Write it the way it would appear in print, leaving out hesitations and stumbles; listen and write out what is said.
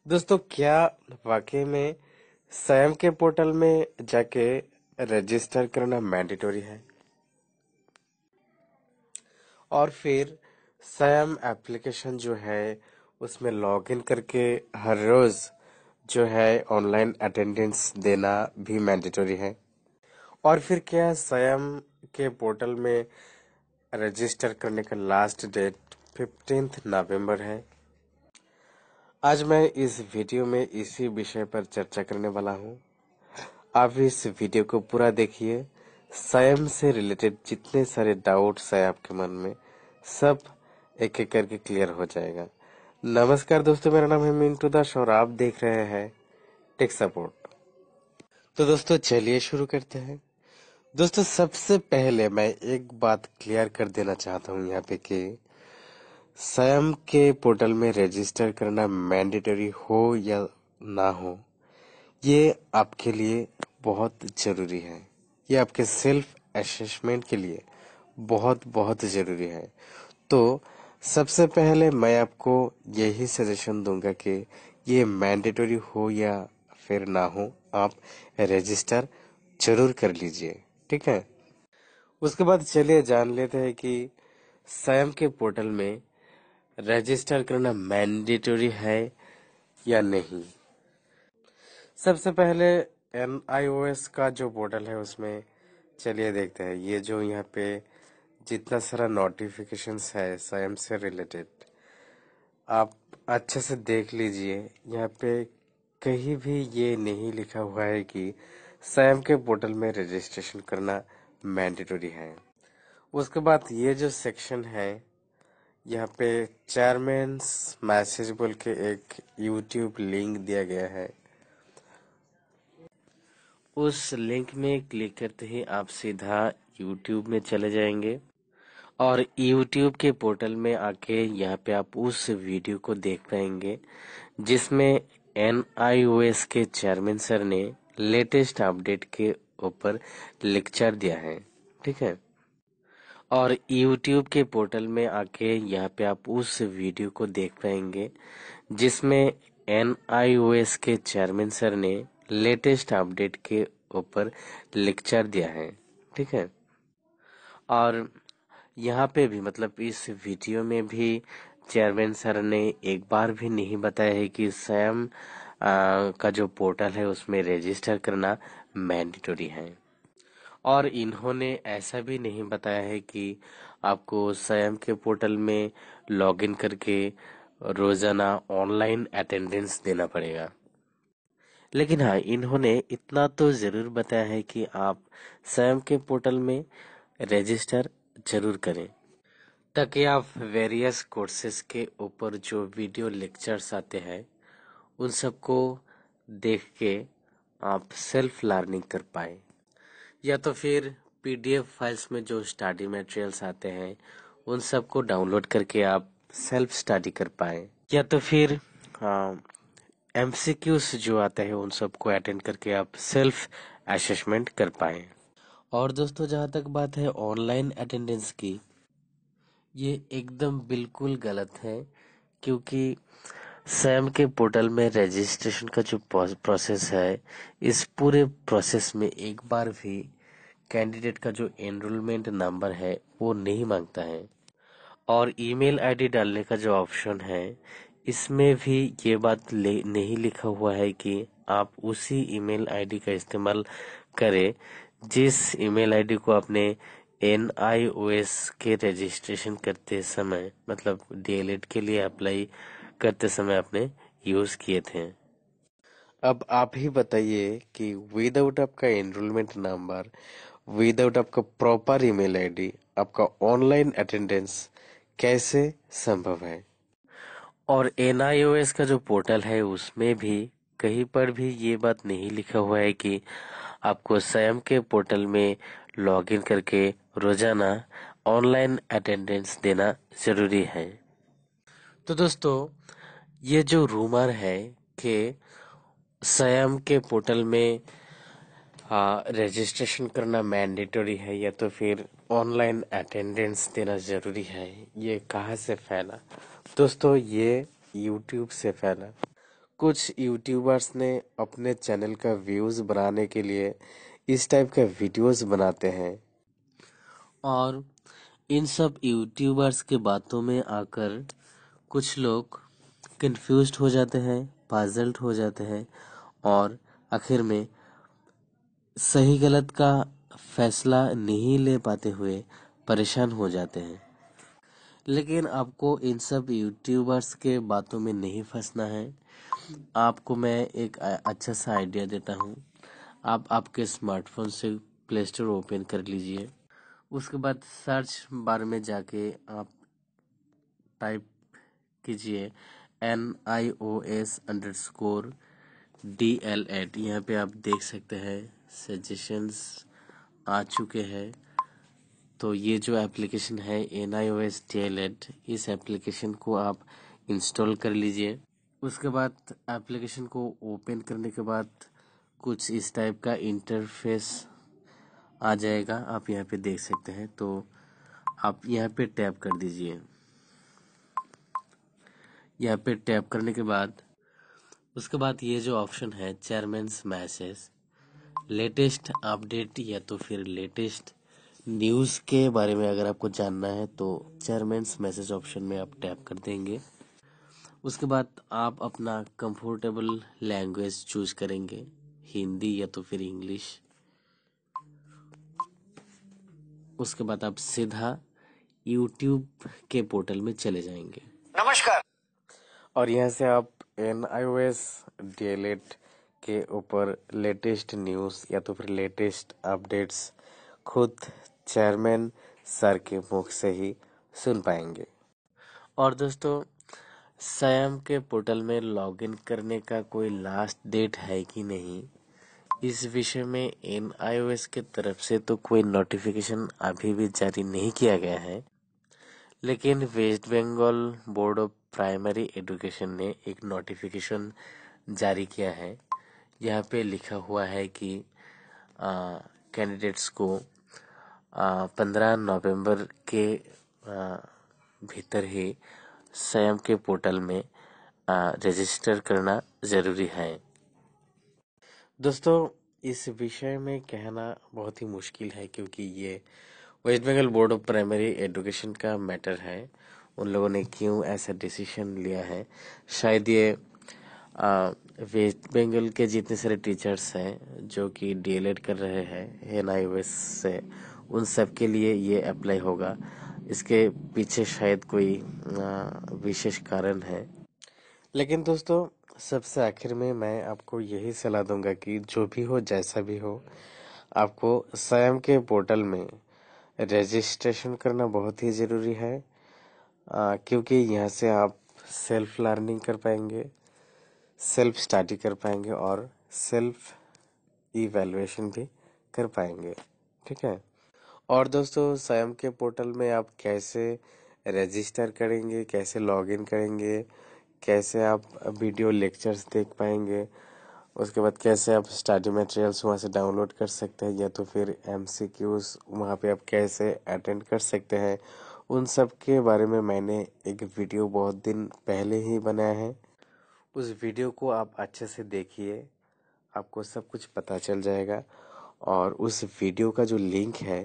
दोस्तों, क्या वाकई में स्वयं के पोर्टल में जाके रजिस्टर करना मैंडेटरी है? और फिर स्वयं एप्लीकेशन जो है उसमें लॉगिन करके हर रोज जो है ऑनलाइन अटेंडेंस देना भी मैंडेटरी है? और फिर क्या स्वयं के पोर्टल में रजिस्टर करने का लास्ट डेट 15 नवंबर है? आज मैं इस वीडियो में इसी विषय पर चर्चा करने वाला हूँ। आप इस वीडियो को पूरा देखिए। स्वयं से रिलेटेड जितने सारे डाउट्स है आपके मन में, सब एक एक करके क्लियर हो जाएगा। नमस्कार दोस्तों, मेरा नाम है मिंटू दास और आप देख रहे हैं टेक सपोर्ट। तो दोस्तों चलिए शुरू करते हैं। दोस्तों, सबसे पहले मैं एक बात क्लियर कर देना चाहता हूँ यहाँ पे कि स्वयं के पोर्टल में रजिस्टर करना मैंडेटरी हो या ना हो, ये आपके लिए बहुत जरूरी है। ये आपके सेल्फ असेसमेंट के लिए बहुत बहुत जरूरी है। तो सबसे पहले मैं आपको यही सजेशन दूंगा कि ये मैंडेटरी हो या फिर ना हो, आप रजिस्टर जरूर कर लीजिए। ठीक है। उसके बाद चलिए जान लेते हैं कि स्वयं के पोर्टल में रजिस्टर करना मैंडेटरी है या नहीं। सबसे पहले NIOS का जो पोर्टल है उसमें चलिए देखते हैं। ये जो यहाँ पे जितना सारा नोटिफिकेशंस है स्वयं से रिलेटेड, आप अच्छे से देख लीजिए। यहाँ पे कहीं भी ये नहीं लिखा हुआ है कि स्वयं के पोर्टल में रजिस्ट्रेशन करना मैंडेटरी है। उसके बाद ये जो सेक्शन है, यहाँ पे चेयरमैन्स मैसेज बोल के एक यूट्यूब लिंक दिया गया है। उस लिंक में क्लिक करते ही आप सीधा YouTube में चले जाएंगे और YouTube के पोर्टल में आके यहाँ पे आप उस वीडियो को देख पाएंगे जिसमें NIOS के चेयरमैन सर ने लेटेस्ट अपडेट के ऊपर लेक्चर दिया है। ठीक है। और YouTube के पोर्टल में आके यहाँ पे आप उस वीडियो को देख पाएंगे जिसमें NIOS के चेयरमैन सर ने लेटेस्ट अपडेट के ऊपर लेक्चर दिया है। ठीक है। और यहाँ पे भी मतलब इस वीडियो में भी चेयरमैन सर ने एक बार भी नहीं बताया है कि स्वयं का जो पोर्टल है उसमें रजिस्टर करना मैंडेटरी है। और इन्होंने ऐसा भी नहीं बताया है कि आपको स्वयं के पोर्टल में लॉगिन करके रोजाना ऑनलाइन अटेंडेंस देना पड़ेगा। लेकिन हाँ, इन्होंने इतना तो जरूर बताया है कि आप स्वयं के पोर्टल में रजिस्टर जरूर करें ताकि आप वेरियस कोर्सेज के ऊपर जो वीडियो लेक्चर्स आते हैं उन सबको देख के आप सेल्फ लर्निंग कर पाए, या तो फिर PDF फाइल्स में जो स्टडी मटेरियल्स आते हैं उन सबको डाउनलोड करके आप सेल्फ स्टडी कर पाए, या तो फिर MCQs जो आते हैं उन सबको अटेंड करके आप सेल्फ असेसमेंट कर पाए। और दोस्तों, जहाँ तक बात है ऑनलाइन अटेंडेंस की, ये एकदम बिल्कुल गलत है। क्योंकि सैम के पोर्टल में रजिस्ट्रेशन का जो प्रोसेस है, इस पूरे प्रोसेस में एक बार भी कैंडिडेट का जो एनरोलमेंट नंबर है वो नहीं मांगता है। और ईमेल आईडी डालने का जो ऑप्शन है, इसमें भी ये बात नहीं लिखा हुआ है कि आप उसी ईमेल आईडी का इस्तेमाल करें जिस ईमेल आईडी को आपने NIOS के रजिस्ट्रेशन करते समय, मतलब DLED के लिए अप्लाई करते समय आपने यूज किए थे। अब आप ही बताइए कि विदाउट आपका एनरोलमेंट नंबर, विदाउट आपका प्रॉपर ईमेल आईडी, आपका ऑनलाइन अटेंडेंस कैसे संभव है? और NIOS का जो पोर्टल है उसमें भी कहीं पर भी ये बात नहीं लिखा हुआ है कि आपको स्वयं के पोर्टल में लॉगिन करके रोजाना ऑनलाइन अटेंडेंस देना जरूरी है। तो दोस्तों, ये जो रूमर है कि स्वयं के पोर्टल में रजिस्ट्रेशन करना मैंडेटरी है या तो फिर ऑनलाइन अटेंडेंस देना जरूरी है, ये कहाँ से फैला? दोस्तों, ये YouTube से फैला। कुछ यूट्यूबर्स ने अपने चैनल का व्यूज बढ़ाने के लिए इस टाइप का वीडियोस बनाते हैं और इन सब यूट्यूबर्स के बातों में आकर कुछ लोग कंफ्यूज्ड हो जाते हैं, पजल्ड हो जाते हैं और आखिर में सही गलत का फैसला नहीं ले पाते हुए परेशान हो जाते हैं। लेकिन आपको इन सब यूट्यूबर्स के बातों में नहीं फंसना है। आपको मैं एक अच्छा सा आइडिया देता हूँ। आप आपके स्मार्टफोन से प्ले स्टोर ओपन कर लीजिए। उसके बाद सर्च बार में जाके आप टाइप कीजिए NIOS_DL8। यहाँ पे आप देख सकते हैं सजेशंस आ चुके हैं। तो ये जो एप्लीकेशन है NIOS_DL8, इस एप्लीकेशन को आप इंस्टॉल कर लीजिए। उसके बाद एप्लीकेशन को ओपन करने के बाद कुछ इस टाइप का इंटरफेस आ जाएगा। आप यहाँ पे देख सकते हैं। तो आप यहाँ पे टैप कर दीजिए। यहाँ पे टैप करने के बाद उसके बाद ये जो ऑप्शन है चेयरमैन्स मैसेज, लेटेस्ट अपडेट या तो फिर लेटेस्ट न्यूज़ के बारे में अगर आपको जानना है तो चेयरमैन्स मैसेज ऑप्शन में आप टैप कर देंगे। उसके बाद आप अपना कंफर्टेबल लैंग्वेज चूज करेंगे, हिंदी या तो फिर इंग्लिश। उसके बाद आप सीधा यूट्यूब के पोर्टल में चले जाएंगे। नमस्कार। और यहाँ से आप NIOS_DL8 के ऊपर लेटेस्ट न्यूज़ या तो फिर लेटेस्ट अपडेट्स खुद चेयरमैन सर के मुख से ही सुन पाएंगे। और दोस्तों, सैम के पोर्टल में लॉगिन करने का कोई लास्ट डेट है कि नहीं, इस विषय में NIOS के तरफ से तो कोई नोटिफिकेशन अभी भी जारी नहीं किया गया है। लेकिन West Bengal Board of Primary Education ने एक नोटिफिकेशन जारी किया है। यहाँ पे लिखा हुआ है कि कैंडिडेट्स को 15 नवंबर के भीतर ही सैम के पोर्टल में रजिस्टर करना ज़रूरी है। दोस्तों, इस विषय में कहना बहुत ही मुश्किल है क्योंकि ये West Bengal Board of Primary Education का मैटर है। उन लोगों ने क्यों ऐसा डिसीजन लिया है, शायद ये वेस्ट बंगाल के जितने सारे टीचर्स हैं जो कि DL8 कर रहे हैं NIOS से, उन सब के लिए ये अप्लाई होगा। इसके पीछे शायद कोई विशेष कारण है। लेकिन दोस्तों, सबसे आखिर में मैं आपको यही सलाह दूंगा कि जो भी हो जैसा भी हो, आपको स्वयं के पोर्टल में रजिस्ट्रेशन करना बहुत ही ज़रूरी है। क्योंकि यहाँ से आप सेल्फ लर्निंग कर पाएंगे, सेल्फ स्टडी कर पाएंगे और सेल्फ इवैल्यूएशन भी कर पाएंगे। ठीक है। और दोस्तों, स्वयं के पोर्टल में आप कैसे रजिस्टर करेंगे, कैसे लॉगिन करेंगे, कैसे आप वीडियो लेक्चर्स देख पाएंगे, उसके बाद कैसे आप स्टडी मटेरियल्स वहाँ से डाउनलोड कर सकते हैं या तो फिर MCQs वहाँ पे आप कैसे अटेंड कर सकते हैं, उन सब के बारे में मैंने एक वीडियो बहुत दिन पहले ही बनाया है। उस वीडियो को आप अच्छे से देखिए, आपको सब कुछ पता चल जाएगा। और उस वीडियो का जो लिंक है